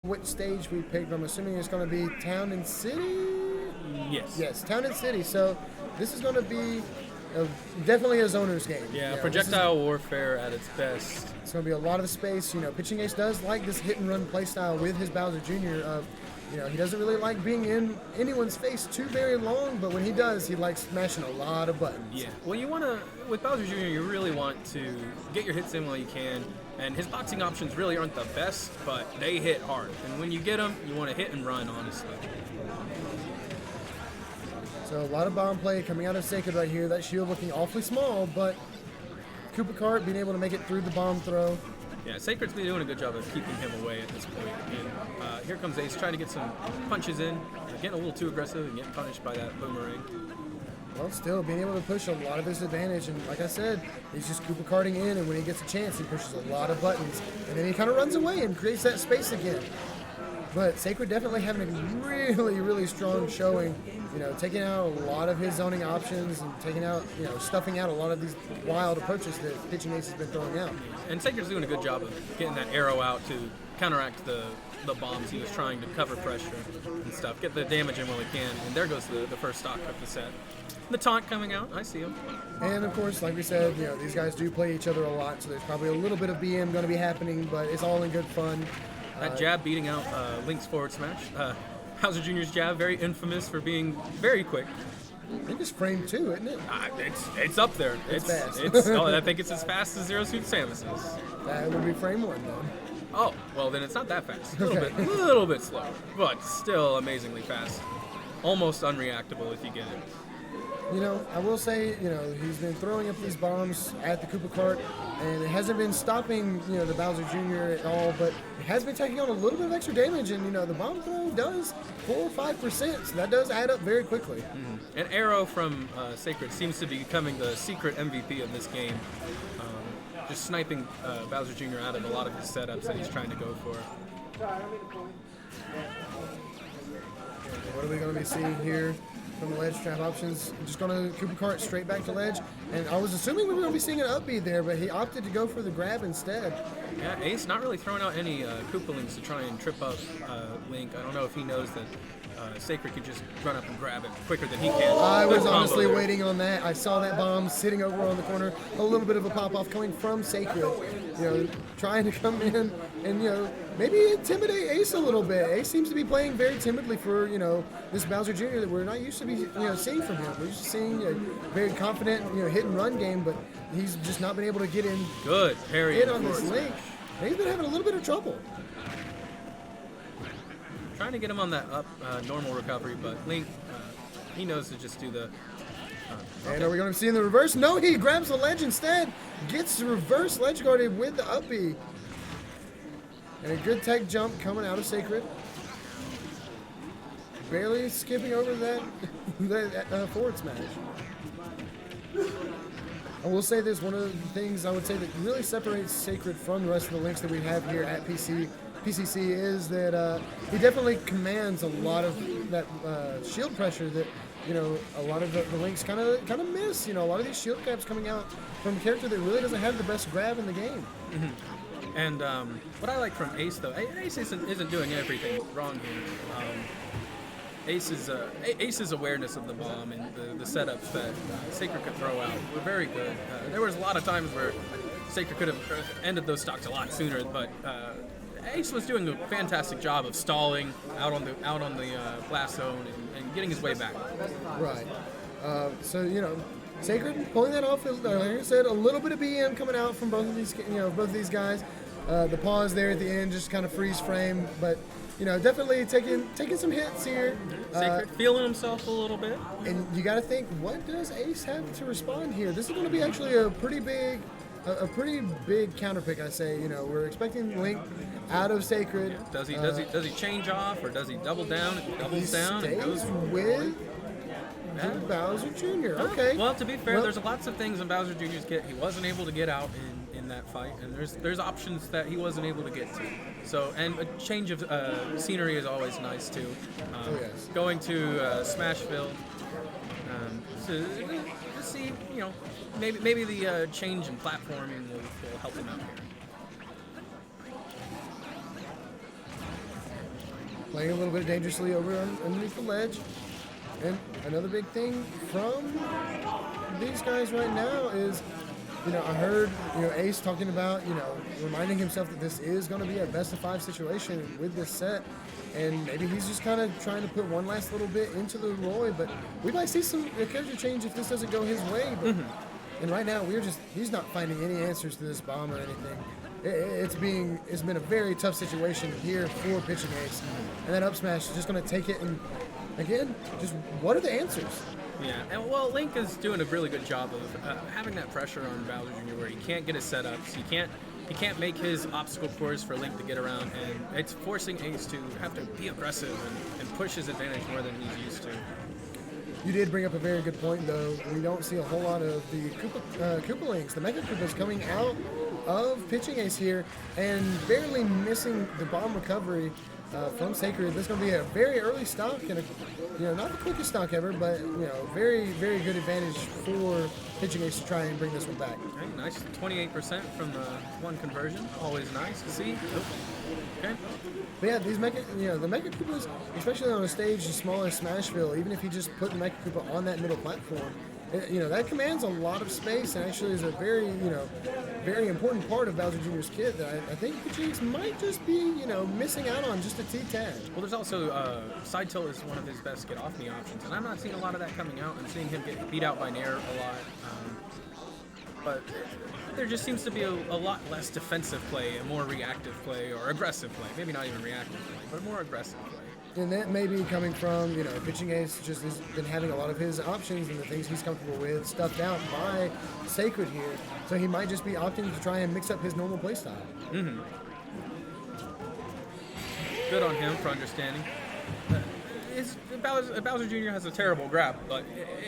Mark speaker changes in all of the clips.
Speaker 1: which stage we picked. I'm assuming it's going to be Town and City?
Speaker 2: Yes.
Speaker 1: Yes, Town and City. So this is going to be definitely a zoner's game.
Speaker 2: Yeah, projectile warfare at its best.
Speaker 1: It's going to be a lot of space. PitchingAce does like this hit-and-run playstyle with his Bowser Jr. He doesn't really like being in anyone's face too very long, but when he does, he likes smashing a lot of buttons.
Speaker 2: Yeah. Well, with Bowser Jr., you really want to get your hits in while you can, and his boxing options really aren't the best, but they hit hard. And when you get them, you want to hit and run, honestly.
Speaker 1: So a lot of bomb play coming out of Sacred right here. That shield looking awfully small, but Koopa Cart being able to make it through the bomb throw.
Speaker 2: Yeah, Sacred's been doing a good job of keeping him away at this point. And here comes Ace trying to get some punches in, getting a little too aggressive and getting punished by that boomerang.
Speaker 1: Well, still being able to push a lot of his advantage, and like I said, he's just Koopa Karting in, and when he gets a chance, he pushes a lot of buttons, and then he kind of runs away and creates that space again. But Sacred definitely having a really, really strong showing, taking out a lot of his zoning options and taking out, stuffing out a lot of these wild approaches that PitchingAce has been throwing out.
Speaker 2: And Sacred's doing a good job of getting that arrow out to counteract the bombs he was trying to cover pressure and stuff, get the damage in while he can, and there goes the first stock of the set. The taunt coming out, I see him.
Speaker 1: And of course, like we said, these guys do play each other a lot, so there's probably a little bit of BM going to be happening, but it's all in good fun.
Speaker 2: That jab beating out Link's forward smash. Bowser Jr.'s jab, very infamous for being very quick.
Speaker 1: I think it's frame 2, isn't it?
Speaker 2: It's up there.
Speaker 1: It's fast.
Speaker 2: I think it's as fast as Zero Suit Samus's.
Speaker 1: That would be frame 1, then.
Speaker 2: Oh, well, then it's not that fast. A
Speaker 1: Okay.
Speaker 2: little bit slow, but still amazingly fast. Almost unreactable if you get it.
Speaker 1: I will say, he's been throwing up these bombs at the Koopa Cart, and it hasn't been stopping, the Bowser Jr. at all, but it has been taking on a little bit of extra damage, and, the bomb throw does 4 or 5%, so that does add up very quickly.
Speaker 2: Mm-hmm. An arrow from Sacred seems to be becoming the secret MVP of this game, just sniping Bowser Jr. out of a lot of his setups that he's trying to go for.
Speaker 1: What are we going to be seeing here from the ledge trap options? Just going to Koopa Cart straight back to ledge. And I was assuming we were going to be seeing an up B there, but he opted to go for the grab instead.
Speaker 2: Yeah, Ace not really throwing out any Koopa Links to try and trip up Link. I don't know if he knows that Sacred could just run up and grab it quicker than he can.
Speaker 1: I was honestly waiting on that. I saw that bomb sitting over on the corner. A little bit of a pop-off coming from Sacred. Trying to come in and, maybe intimidate Ace a little bit. Ace seems to be playing very timidly for, this Bowser Jr. that we're not used to be, seeing from him. We're used to seeing a very confident, hit and run game, but he's just not been able to get in.
Speaker 2: Good parry.
Speaker 1: In on this Link. And he's been having a little bit of trouble.
Speaker 2: Trying to get him on that up normal recovery, but Link, he knows to just do the...
Speaker 1: Okay. And are we going to see in the reverse? No, he grabs the ledge instead. Gets the reverse ledge guarded with the up B. And a good tech jump coming out of Sacred. Barely skipping over that forward smash. I will say this, one of the things I would say that really separates Sacred from the rest of the Links that we have here at PCC is that he definitely commands a lot of that shield pressure that a lot of the Links kind of miss. A lot of these shield grabs coming out from a character that really doesn't have the best grab in the game.
Speaker 2: Mm-hmm. And what I like from Ace, though, Ace isn't doing everything wrong here. Ace's awareness of the bomb and the setups that Sacred could throw out were very good. There was a lot of times where Sacred could have ended those stocks a lot sooner, but Ace was doing a fantastic job of stalling out on the blast zone and getting his way back.
Speaker 1: Right. Sacred pulling that off. Like I said, a little bit of BM coming out from both of these guys. The pause there at the end, just kind of freeze frame, but definitely taking some hits here.
Speaker 2: Sacred feeling himself a little bit.
Speaker 1: And you got to think, what does Ace have to respond here? This is going to be actually a pretty big counter pick, I say. We're expecting Link out of Sacred.
Speaker 2: Yeah. Does he change off, or does he double down? Doubles down.
Speaker 1: He stays with Bowser Jr. Okay.
Speaker 2: Well, to be fair, there's lots of things in Bowser Jr.'s kit he wasn't able to get out in that fight, and there's options that he wasn't able to get to. So, and a change of scenery is always nice too.
Speaker 1: Yes.
Speaker 2: Going to Smashville to see, maybe the change in platforming will help him out here.
Speaker 1: playing a little bit dangerously underneath the ledge. And another big thing from these guys right now is, I heard, Ace talking about, reminding himself that this is going to be a best-of-5 situation with this set. And maybe he's just kind of trying to put one last little bit into the Roy. But we might see some character change if this doesn't go his way. But, and right now, he's not finding any answers to this bomb or anything. It's been a very tough situation here for PitchingAce. And that up smash is just going to take it and, again, just what are the answers?
Speaker 2: Yeah, and well, Link is doing a really good job of having that pressure on Bowser Jr. where he can't get his setups, he can't make his obstacle course for Link to get around, and it's forcing Ace to have to be aggressive and push his advantage more than he's used to.
Speaker 1: You did bring up a very good point, though. We don't see a whole lot of the Koopalings, the Mega Koopas, coming out of PitchingAce here, and barely missing the bomb recovery from Sacred. This is going to be a very early stock, and not the quickest stock ever, but very, very good advantage for PitchingAce to try and bring this one back.
Speaker 2: Okay, nice, 28% from the one conversion. Always nice to see. Okay.
Speaker 1: But yeah, these the Mecha Koopas, especially on a stage as small as Smashville, even if you just put the Mecha Koopa on that middle platform, that commands a lot of space and actually is a very, very important part of Bowser Jr.'s kit that I think PitchingAce might just be, missing out on just a T-tad.
Speaker 2: Well, there's also side tilt is one of his best get-off-me options, and I'm not seeing a lot of that coming out. I'm seeing him get beat out by Nair a lot, but there just seems to be a lot less defensive play and more reactive play or aggressive play. Maybe not even reactive play, but more aggressive play.
Speaker 1: And that may be coming from, PitchingAce just has been having a lot of his options and the things he's comfortable with stuffed out by Sacred here. So he might just be opting to try and mix up his normal playstyle.
Speaker 2: Mm-hmm. Good on him for understanding. Bowser Jr. has a terrible grab, but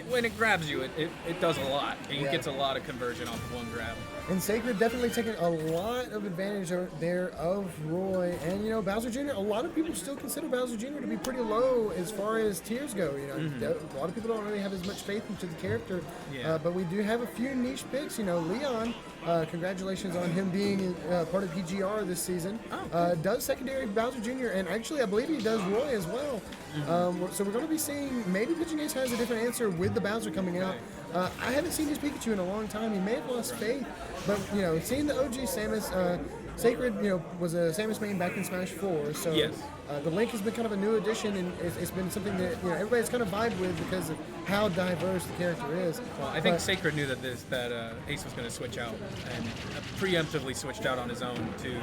Speaker 2: when it grabs you, it does a lot. And he gets a lot of conversion off of one grab.
Speaker 1: And Sacred definitely taking a lot of advantage there of Roy. And, Bowser Jr., a lot of people still consider Bowser Jr. to be pretty low as far as tiers go. A lot of people don't really have as much faith into the character.
Speaker 2: Yeah.
Speaker 1: But we do have a few niche picks. Leon, congratulations on him being part of PGR this season. Does secondary Bowser Jr., and actually I believe he does Roy as well. So we're going to be seeing, maybe PitchingAce has a different answer with the Bowser coming out. I haven't seen his Pikachu in a long time. He may have lost faith, but seeing the OG Samus, Sacred, was a Samus main back in Smash 4. So
Speaker 2: yes.
Speaker 1: The Link has been kind of a new addition, and it's been something that everybody's kind of vibed with because of how diverse the character is.
Speaker 2: Well, I think Sacred knew that Ace was going to switch out, and preemptively switched out on his own to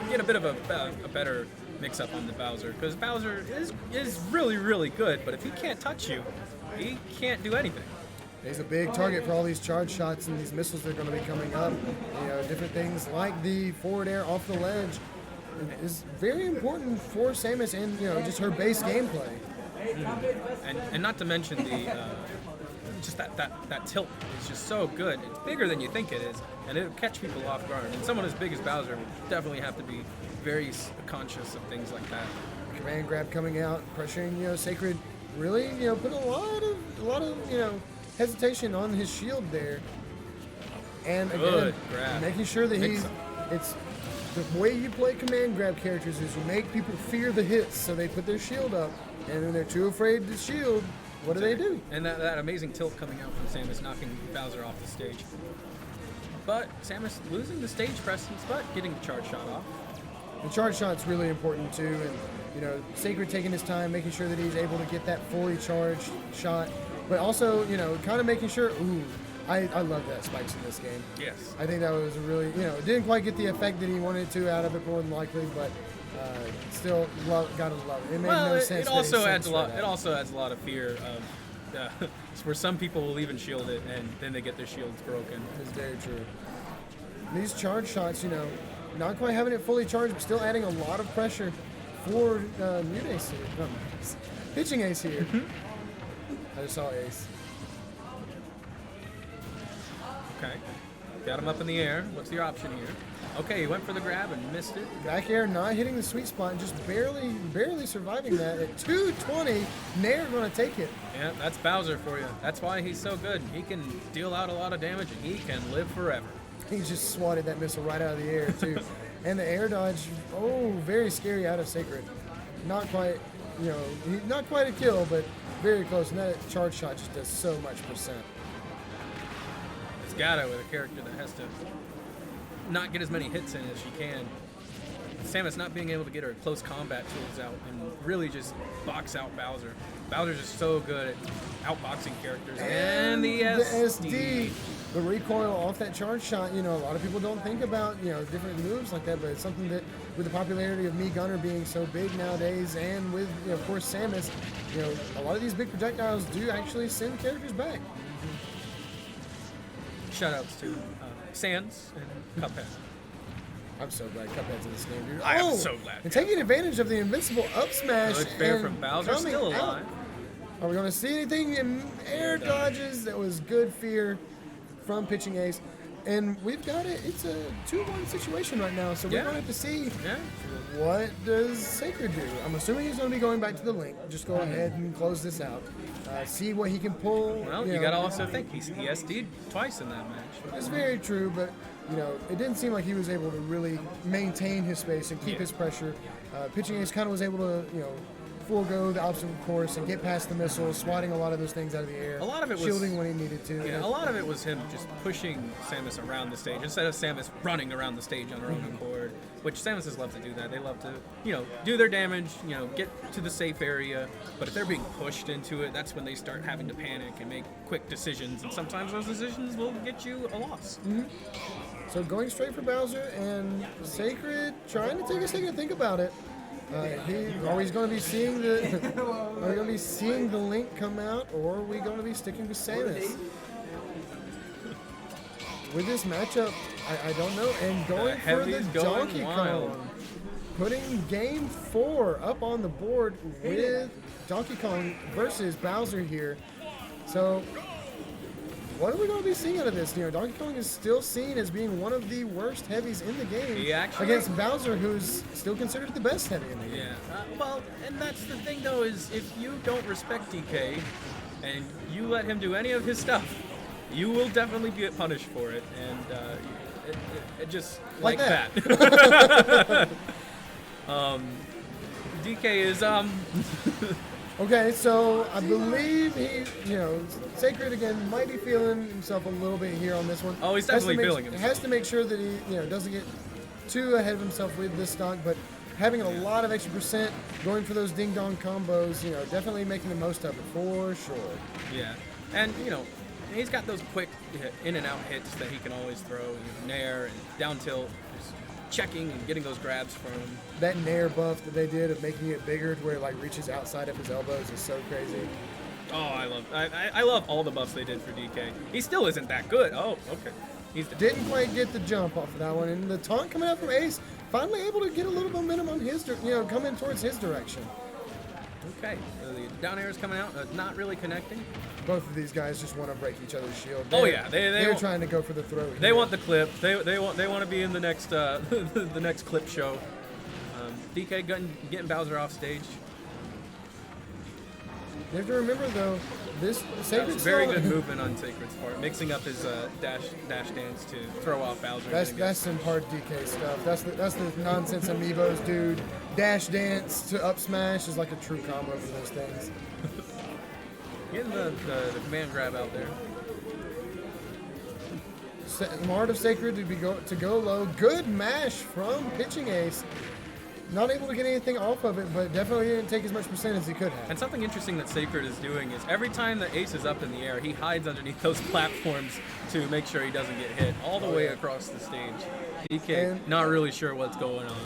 Speaker 2: get a bit of a better mix-up on the Bowser, because Bowser is really, really good, but if he can't touch you, he can't do anything.
Speaker 1: He's a big target for all these charge shots and these missiles that are going to be coming up. Different things like the forward air off the ledge is very important for Samus and just her base gameplay.
Speaker 2: And not to mention the just that tilt is just so good. It's bigger than you think it is, and it'll catch people off guard. And someone as big as Bowser would definitely have to be very conscious of things like that.
Speaker 1: Command grab coming out, pressuring Sacred. Really, put a lot of hesitation on his shield there, and again, making sure that it's the way you play command grab characters is you make people fear the hits, so they put their shield up, and when they're too afraid to shield, what do they do?
Speaker 2: And that amazing tilt coming out from Samus, knocking Bowser off the stage. But Samus losing the stage presence, but getting the charge shot off.
Speaker 1: The charge shot's really important too, and Sacred taking his time, making sure that he's able to get that fully charged shot. But also, kind of making sure, I love that spikes in this game.
Speaker 2: Yes.
Speaker 1: I think that was really, it didn't quite get the effect that he wanted to out of it more than likely, but still gotta love it. It made no sense.
Speaker 2: It also adds a lot. It also adds a lot of fear of where some people will even shield it and then they get their shields broken.
Speaker 1: It's very true. These charge shots, not quite having it fully charged, but still adding a lot of pressure for Ace here. No, PitchingAce here. I just saw Ace.
Speaker 2: Okay. Got him up in the air. What's your option here? Okay, he went for the grab and missed it.
Speaker 1: Back air not hitting the sweet spot, just barely surviving that. At 220, Nair going to take it.
Speaker 2: Yeah, that's Bowser for you. That's why he's so good. He can deal out a lot of damage and he can live forever.
Speaker 1: He just swatted that missile right out of the air, too. And the air dodge, very scary out of Sacred. not quite, not quite a kill, but very close. And that charge shot just does so much percent.
Speaker 2: It's gotta with a character that has to not get as many hits in as she can. Samus not being able to get her close combat tools out and really just box out Bowser. Bowser's just so good at outboxing characters. And the SD.
Speaker 1: The recoil off that charge shot, a lot of people don't think about, different moves like that, but it's something that, with the popularity of Mii Gunner being so big nowadays, and with, of course, Samus, a lot of these big projectiles do actually send characters back.
Speaker 2: Shoutouts to Sans and Cuphead.
Speaker 1: I'm so glad Cuphead's in this game, dude.
Speaker 2: I am so glad.
Speaker 1: And taking advantage of the invincible up smash.
Speaker 2: Good fair
Speaker 1: and
Speaker 2: from Bowser, still alive.
Speaker 1: Are we going to see anything in air dodges? That was good fear from PitchingAce. And we've got it. It's a 2-1 situation right now, so we're going to have to see what does Sacred do. I'm assuming he's going to be going back to the Link. Just go ahead and close this out. See what he can pull.
Speaker 2: Well, you got to also think he SD'd twice in that match.
Speaker 1: It's very true, but it didn't seem like he was able to really maintain his space and keep his pressure. PitchingAce kind of was able to, forego the obstacle course and get past the missiles, swatting a lot of those things out of the air. A lot of it was shielding when he needed to.
Speaker 2: Yeah, a lot of it was him just pushing Samus around the stage instead of Samus running around the stage on her own accord. Which Samuses love to do that. They love to, do their damage, get to the safe area. But if they're being pushed into it, that's when they start having to panic and make quick decisions. And sometimes those decisions will get you a loss.
Speaker 1: Mm-hmm. So going straight for Bowser, and Sacred trying to take a second to think about it. Are we going to be seeing the Link come out, or are we going to be sticking with Samus? With this matchup, I don't know. And going for the Donkey Kong, putting Game 4 up on the board with Donkey Kong versus Bowser here. So, what are we going to be seeing out of this? Donkey Kong is still seen as being one of the worst heavies in the game against Bowser, who's still considered the best heavy in the game.
Speaker 2: Yeah. And that's the thing, though, is if you don't respect DK and you let him do any of his stuff, you will definitely get punished for it. And it just like that. DK is
Speaker 1: Okay, so I believe he, Sacred again might be feeling himself a little bit here on this one.
Speaker 2: Oh, he's definitely feeling himself.
Speaker 1: Has to make sure that he, doesn't get too ahead of himself with this stock, but having a lot of extra percent, going for those ding-dong combos, definitely making the most of it for sure.
Speaker 2: Yeah, and, he's got those quick in and out hits that he can always throw, nair and down tilt, just checking and getting those grabs from him.
Speaker 1: That nair buff that they did of making it bigger to where it reaches outside of his elbows is so crazy.
Speaker 2: Oh, I love all the buffs they did for DK. He still isn't that good. Oh, okay.
Speaker 1: Didn't quite get the jump off of that one, and the taunt coming out from Ace, finally able to get a little momentum on his, coming towards his direction.
Speaker 2: Okay, so the down air is coming out, not really connecting.
Speaker 1: Both of these guys just want to break each other's shield.
Speaker 2: They're
Speaker 1: trying to go for the throat.
Speaker 2: They want the clip. They want to be in the next the next clip show. DK getting Bowser off stage.
Speaker 1: You have to remember though, this Sacred
Speaker 2: very good movement on Sacred's part, mixing up his dash dance to throw off Bowser.
Speaker 1: That's some hard DK stuff. That's the nonsense amiibos, dude. Dash dance to up smash is like a true combo for those things.
Speaker 2: Getting the command grab out there.
Speaker 1: Smart of Sacred to go low. Good mash from PitchingAce. Not able to get anything off of it, but definitely didn't take as much percent as he could have.
Speaker 2: And something interesting that Sacred is doing is every time the Ace is up in the air, he hides underneath those platforms to make sure he doesn't get hit all the way across the stage. DK not really sure what's going on.